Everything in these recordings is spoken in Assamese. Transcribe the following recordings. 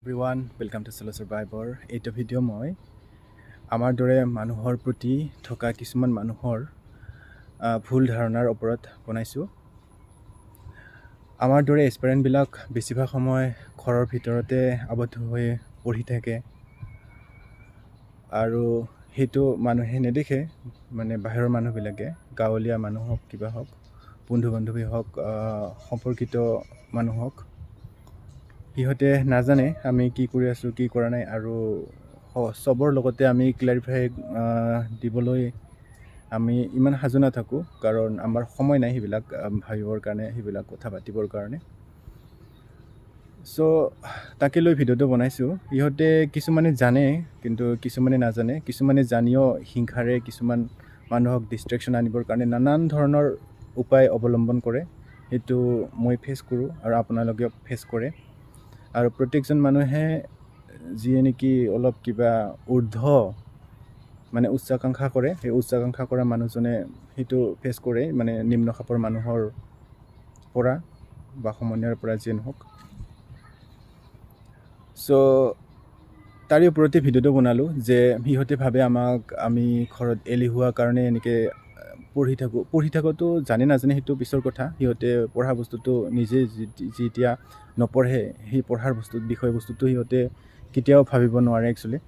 Everyone welcome to চ'ল' ছাৰ্ভাইভৰ। এইটো ভিডিঅ' মই আমাৰ দৰে মানুহৰ প্ৰতি থকা কিছুমান মানুহৰ ভুল ধাৰণাৰ ওপৰত বনাইছোঁ। আমাৰ দৰে এস্পাইৰেণ্টবিলাক বেছিভাগ সময় ঘৰৰ ভিতৰতে আবদ্ধ হৈ পঢ়ি থাকে আৰু সেইটো মানুহে নেদেখে। মানে বাহিৰৰ মানুহবিলাকে, গাঁৱলীয়া মানুহ হওক, কিবা হওক, বন্ধু বান্ধৱী হওক, সম্পৰ্কিত মানুহ হওক, সিহঁতে নাজানে আমি কি কৰি আছোঁ, কি কৰা নাই। আৰু চবৰ লগতে আমি ক্লেৰিফাই দিবলৈ আমি ইমান সাজু নাথাকোঁ, কাৰণ আমাৰ সময় নাই সেইবিলাক ভাবিবৰ কাৰণে, সেইবিলাক কথা পাতিবৰ কাৰণে। চ' তাকে লৈ ভিডিঅ'টো বনাইছোঁ। ইহঁতে কিছুমানে জানে কিন্তু কিছুমানে নাজানে। কিছুমানে জানিও হিংসাৰে কিছুমান মানুহক ডিষ্ট্ৰেকশ্যন আনিবৰ কাৰণে নানান ধৰণৰ উপায় অৱলম্বন কৰে। সেইটো মই ফেচ কৰোঁ আৰু আপোনালোকেও ফেচ কৰে। আৰু প্ৰত্যেকজন মানুহে যিয়ে নেকি অলপ কিবা মানে উচ্চাকাংক্ষা কৰে, সেই উচ্চাকাংক্ষা কৰা মানুহজনে সেইটো ফেচ কৰে, মানে নিম্ন খাপৰ মানুহৰ পৰা বা সমনীয়াৰ পৰা যিয়ে নহওক। চ' তাৰে ওপৰতে ভিডিঅ'টো বনালোঁ যে সিহঁতে ভাবে আমি ঘৰত এলেহুৱা কাৰণে এনেকৈ পঢ়ি থাকোঁতো জানে নাজানে সেইটো পিছৰ কথা। সিহঁতে পঢ়া বস্তুটো নিজে যেতিয়া নপঢ়ে, সেই পঢ়াৰ বিষয়বস্তুটো সিহঁতে কেতিয়াও ভাবিব নোৱাৰে। একচুৱেলি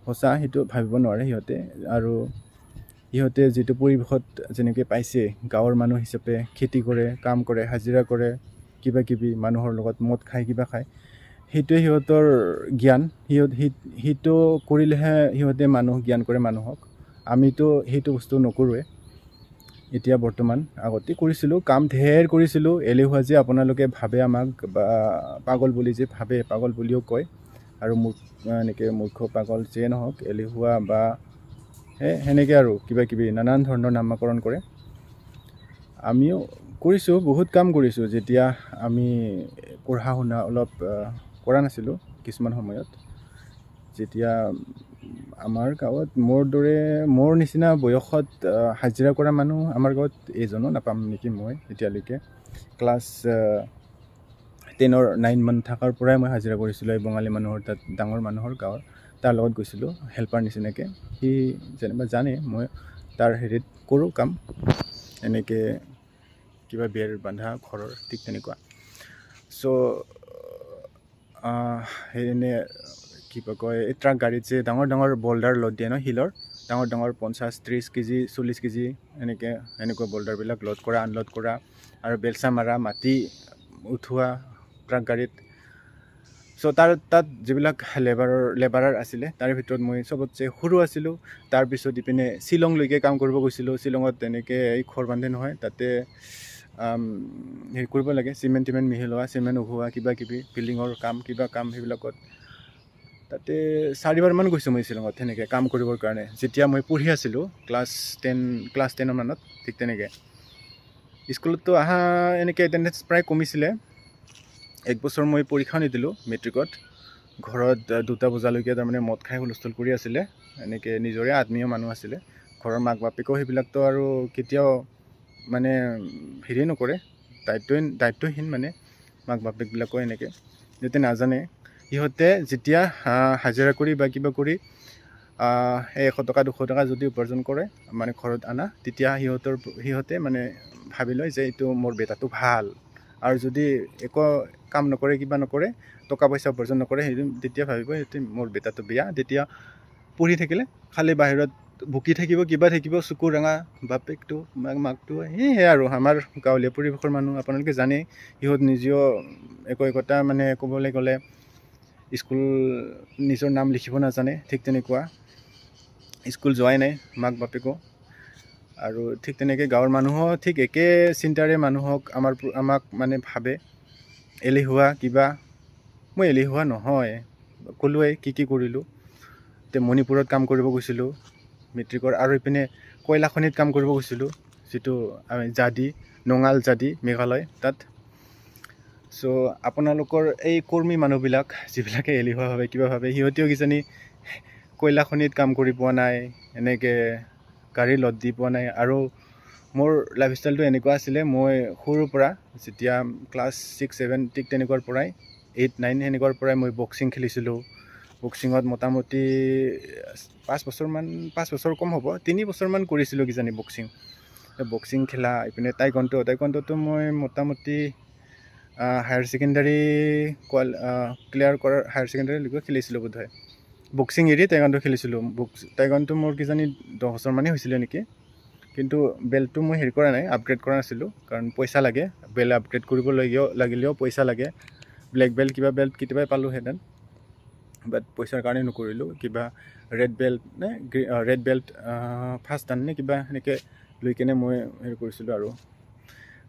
সঁচা, সেইটো ভাবিব নোৱাৰে সিহঁতে। আৰু সিহঁতে যিটো পৰিৱেশত যেনেকৈ পাইছে, গাঁৱৰ মানুহ হিচাপে খেতি কৰে, কাম কৰে, হাজিৰা কৰে, কিবা কিবি মানুহৰ লগত মদ খায়, কিবা খায়, সেইটোৱে সিহঁতৰ জ্ঞান। সেইটো কৰিলেহে সিহঁতে জ্ঞান কৰে মানুহক। আমিতো সেইটো বস্তু নকৰোঁৱে এতিয়া বৰ্তমান। আগতে কৰিছিলোঁ, কাম ঢেৰ কৰিছিলোঁ। এলেহুৱা যে আপোনালোকে ভাবে আমাক, বা পাগল বুলি যে ভাবে, পাগল বুলিও কয়। আৰু এনেকৈ মূৰ্খ, পাগল যিয়ে নহওক, এলেহুৱা বা সেনেকৈ আৰু কিবা কিবি নানান ধৰণৰ নামাকৰণ কৰে। আমিও কৰিছোঁ, বহুত কাম কৰিছোঁ যেতিয়া আমি পঢ়া শুনা অলপ কৰা নাছিলোঁ কিছুমান সময়ত। যেতিয়া আমাৰ গাঁৱত মোৰ নিচিনা বয়সত হাজিৰা কৰা মানুহ আমাৰ গাঁৱত এজনো নাপাম নেকি মই এতিয়ালৈকে। ক্লাছ 10 9 মান থকাৰ পৰাই মই হাজিৰা কৰিছিলোঁ এই বঙালী মানুহৰ তাত, ডাঙৰ মানুহৰ গাঁৱৰ। তাৰ লগত গৈছিলোঁ হেল্পাৰ নিচিনাকৈ। সি যেনিবা জানে মই তাৰ হেৰিত কৰোঁ কাম, এনেকৈ কিবা বেৰ বান্ধা ঘৰৰ, ঠিক তেনেকুৱা। চ' এনে কিবা কয়, এই ট্ৰাক গাড়ীত যে ডাঙৰ ডাঙৰ বল্ডাৰ লোড দিয়ে ন, শিলৰ ডাঙৰ ডাঙৰ 50 30 কেজি 40 কেজি এনেকুৱা বল্ডাৰবিলাক লোড কৰা, আনলোড কৰা, আৰু বেলচা মাৰা, মাটি উঠোৱা ট্ৰাক গাড়ীত। চ' তাত যিবিলাক লেবাৰাৰ আছিলে, তাৰে ভিতৰত মই চবতছে সৰু আছিলোঁ। তাৰপিছত ইপিনে শ্বিলংলৈকে কাম কৰিব গৈছিলোঁ। শ্বিলঙত তেনেকৈ এই ঘৰ বান্ধে নহয়, তাতে হেৰি কৰিব লাগে, চিমেণ্ট মিহলোৱা, চিমেণ্ট উভোৱা, কিবা কিবি বিল্ডিঙৰ কাম, কিবা কাম, সেইবিলাকত তাতে 4 বাৰমান গৈছোঁ মই শ্বিলঙত সেনেকৈ কাম কৰিবৰ কাৰণে, যেতিয়া মই পঢ়ি আছিলোঁ ক্লাছ 10 মানত। ঠিক তেনেকৈ স্কুলততো অহা এনেকৈ এটেণ্ডেঞ্চ প্ৰায় কমিছিলে। 1 বছৰ মই পৰীক্ষাও নিদিলোঁ মেট্ৰিকত। ঘৰত 2টা বজালৈকে তাৰমানে মদ খাই হুলস্থুল কৰি আছিলে। এনেকৈ নিজৰে আত্মীয় মানুহ আছিলে। ঘৰৰ মাক বাপেকেও সেইবিলাকতো আৰু কেতিয়াও মানে হেৰি নকৰে, দায়িত্বহীন মানে মাক বাপেকবিলাকো এনেকৈ, সিহঁতে নাজানে। সিহঁতে যেতিয়া হাজিৰা কৰি বা কিবা কৰি 100 টকা 200 টকা যদি উপাৰ্জন কৰে, মানে ঘৰত আনা, তেতিয়া সিহঁতে মানে ভাবি লয় যে এইটো মোৰ বেটাটো ভাল। আৰু যদি একো কাম নকৰে, কিবা নকৰে, টকা পইচা উপাৰ্জন নকৰে, তেতিয়া ভাবিব সিহঁতে মোৰ বেটাটো বেয়া। তেতিয়া পঢ়ি থাকিলে খালি বাহিৰত বকি থাকিব, কিবা থাকিব, চকু ৰঙা বাপেকটো মাকটো, সেয়াই আৰু আমাৰ গাঁৱলীয়া পৰিৱেশৰ মানুহ আপোনালোকে জানেই। সিহঁত নিজেও একোটা মানে ক'বলৈ গ'লে স্কুল নিজৰ নাম লিখিব নাজানে, ঠিক তেনেকুৱা। স্কুল যোৱাই নাই মাক বাপেকো। আৰু ঠিক তেনেকৈ গাঁৱৰ মানুহো ঠিক একে চিন্তাৰে আমাক মানে ভাবে এলেহুৱা কিবা। মই এলেহুৱা নহয়, ক'লোৱেই কি কৰিলোঁ। মণিপুৰত কাম কৰিব গৈছিলোঁ মেট্ৰিকৰ, আৰু ইপিনে কয়লা খনিত কাম কৰিব গৈছিলোঁ, যিটো আমি নঙাল জাদি মেঘালয় তাত। চ' আপোনালোকৰ এই কৰ্মী মানুহবিলাক যিবিলাকে এলেহুৱা ভাবে, কিবা ভাবে, সিহঁতেও কিজানি কয়লা খনিত কাম কৰি পোৱা নাই, এনেকৈ গাড়ী লোড দি পোৱা নাই। আৰু মোৰ লাইফষ্টাইলটো এনেকুৱা আছিলে, মই সৰুৰ পৰা যেতিয়া ক্লাছ 6 7 ঠিক তেনেকুৱাৰ পৰাই 8, 9 সেনেকুৱাৰ পৰাই মই বক্সিং খেলিছিলোঁ। বক্সিঙত মোটামুটি 5 বছৰ কম হ'ব, 3 বছৰমান কৰিছিলোঁ কিজানি বক্সিং খেলা। এইপিনে টাইকণ্টোটো মই মোটামুটি হায়াৰ ছেকেণ্ডাৰী ক্লিয়াৰ কৰাৰ হায়াৰ ছেকেণ্ডাৰীলৈকে খেলিছিলোঁ বোধহয়। বক্সিং এৰি টাইকণ্টো খেলিছিলোঁ। টাইকণ্টো মোৰ কিজানি 10 বছৰমানেই হৈছিলে নেকি। কিন্তু বেল্টটো মই হেৰি কৰা নাই, আপগ্ৰেড কৰা নাছিলোঁ, কাৰণ পইচা লাগে। বেল্ট আপগ্ৰেড কৰিব লাগিলেও পইচা লাগে। ব্লেক বেল্ট কিবা বেল্ট কেতিয়াবাই পালোঁহেঁতেন, বাট পইচাৰ কাৰণে নকৰিলোঁ। কিবা ৰেড বেল্ট ফাৰ্ষ্ট ডান নে কিবা সেনেকৈ লৈ কিনে মই হেৰি কৰিছিলোঁ আৰু।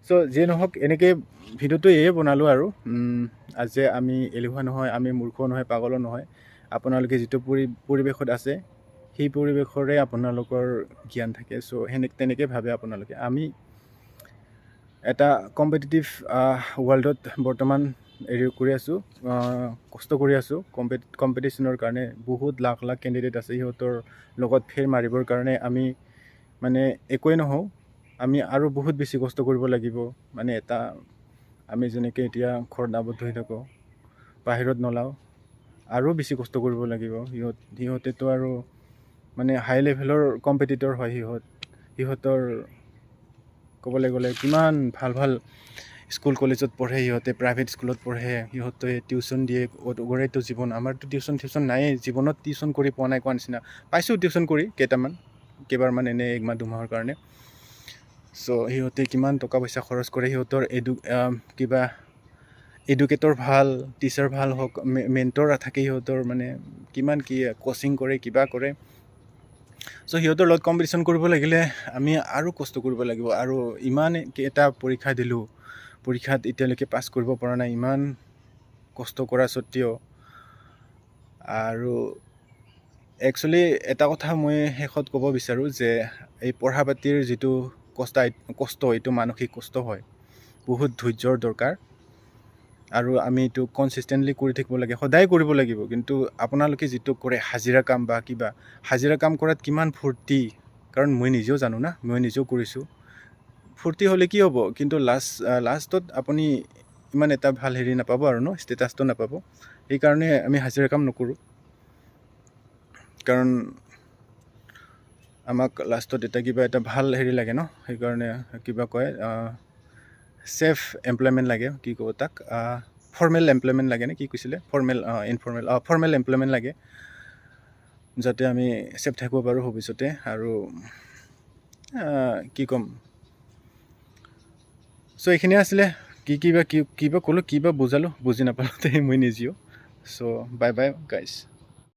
চ' যিয়ে নহওক, এনেকৈ ভিডিঅ'টো এয়ে বনালোঁ আৰু। আজি আমি এলেহুৱা নহয়, আমি মূৰ্খ নহয়, পাগলো নহয়। আপোনালোকে যিটো পৰিৱেশত আছে সেই পৰিৱেশৰে আপোনালোকৰ জ্ঞান থাকে। চ' তেনেকৈ ভাবে আপোনালোকে। আমি এটা কম্পিটিটিভ ৱৰ্ল্ডত বৰ্তমান কৰি আছোঁ, কষ্ট কৰি আছোঁ। কম্পিটিশ্যনৰ কাৰণে বহুত লাখ কেণ্ডিডেট আছে। সিহঁতৰ লগত ফেৰ মাৰিবৰ কাৰণে আমি মানে একোৱেই নহওঁ। আমি আৰু বহুত বেছি কষ্ট কৰিব লাগিব। মানে আমি যেনেকৈ এতিয়া ঘৰত আবদ্ধ হৈ থাকোঁ, বাহিৰত নোলাওঁ, আৰু বেছি কষ্ট কৰিব লাগিব। সিহঁতেতো আৰু মানে হাই লেভেলৰ কম্পিটিটৰ হয়। সিহঁতৰ ক'বলৈ গ'লে কিমান ভাল স্কুল কলেজত পঢ়ে, সিহঁতে প্ৰাইভেট স্কুলত পঢ়ে, সিহঁতে টিউশ্যন দিয়ে। গৰেতো জীৱন। আমাৰতো টিউশ্যন নায়েই জীৱনত। টিউশ্যন কৰি পোৱা নাই কোৱা নিচিনা। পাইছোঁ টিউশ্যন কৰি কেইবাৰমান এনেই 1 মাহ 2 মাহৰ কাৰণে। চ' সিহঁতে কিমান টকা পইচা খৰচ কৰে। সিহঁতৰ কিবা এডুকেটৰ ভাল, টিচাৰ ভাল হওক, মেণ্টৰ থাকে সিহঁতৰ, মানে কিমান কি কোচিং কৰে, কিবা কৰে। চ' সিহঁতৰ লগত কম্পিটিশ্যন কৰিব লাগিলে আমি আৰু কষ্ট কৰিব লাগিব। আৰু ইমান এটা পৰীক্ষা দিলোঁ, পৰীক্ষাত এতিয়ালৈকে পাছ কৰিব পৰা নাই, ইমান কষ্ট কৰা স্বত্বেও। আৰু একচুৱেলি এটা কথা মই শেষত ক'ব বিচাৰোঁ যে এই পঢ়া পাতিৰ যিটো কষ্ট এইটো মানসিক কষ্ট হয়, বহুত ধৈৰ্যৰ দৰকাৰ। আৰু আমি এইটো কনচিষ্টেণ্টলি কৰি থাকিব লাগে, সদায় কৰিব লাগিব। কিন্তু আপোনালোকে যিটো কৰে হাজিৰা কাম বা কিবা, হাজিৰা কাম কৰাত কিমান ফূৰ্তি, কাৰণ মই নিজেও জানো না, মই নিজেও কৰিছোঁ। ফূৰ্তি হ'লে কি হ'ব, কিন্তু লাষ্টত আপুনি ইমান এটা ভাল হেৰি নাপাব আৰু ষ্টেটাছটো নাপাব। সেইকাৰণে আমি হাজিৰা কাম নকৰোঁ, কাৰণ আমাক লাষ্টত কিবা এটা ভাল হেৰি লাগে ন। সেইকাৰণে কিবা কয় ছেফ এমপ্লয়মেণ্ট লাগে, কি ক'ব তাক, ফৰ্মেল এমপ্লয়মেণ্ট লাগে নে কি কৈছিলে, ফৰ্মেল এমপ্লয়মেণ্ট লাগে, যাতে আমি ছেফ থাকিব পাৰোঁ ভৱিষ্যতে। আৰু কি ক'ম, চ' এইখিনিয়ে আছিলে। কিবা ক'লোঁ, কিবা বুজালোঁ, বুজি নাপালোঁ মই নিজেও। চ' বাই গাইজ।